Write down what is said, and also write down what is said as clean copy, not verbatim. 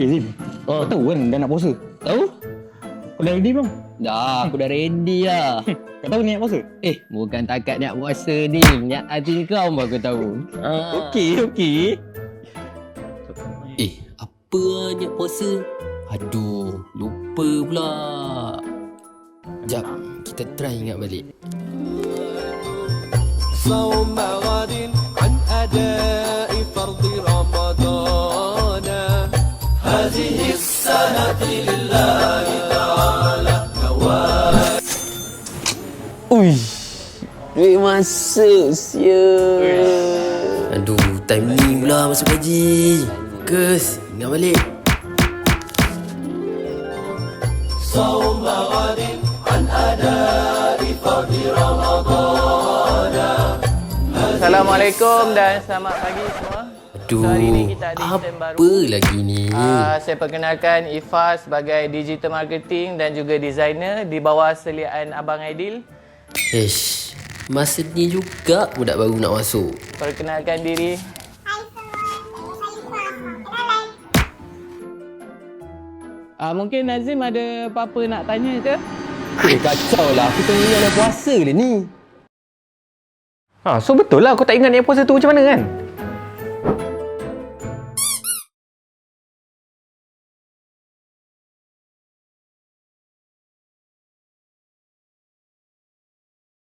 Zim, kau tahu kan dah nak puasa? Tahu? Kau dah ready belum? Dah, aku dah ready lah. Kau tahu niat puasa? Bukan takat niat puasa ni. Niat hati kau pun aku tahu. Okey. Apa niat puasa? Aduh, lupa pula. Sekejap, kita try ingat balik. صوم غد عن أداء فرض رمضان هذه السنة لله تعالى Ui, duit masuk siap. Aduh, time ni pula masuk gaji. Kes, ingat balik. صوم غد عن أداء فرض رمضان. Assalamualaikum dan selamat pagi semua. Aduh, Hari ni kita ada event baru. apa lagi ni? Saya perkenalkan Ifas sebagai digital marketing dan juga designer di bawah seliaan Abang Aidil. Masa ni juga budak baru nak masuk. Perkenalkan diri. Mungkin Nazim ada apa-apa nak tanya ke? Kacau lah, aku tengah ingat dah puasa lah ni. So betul lah kau tak ingat niat puasa tu macam mana kan?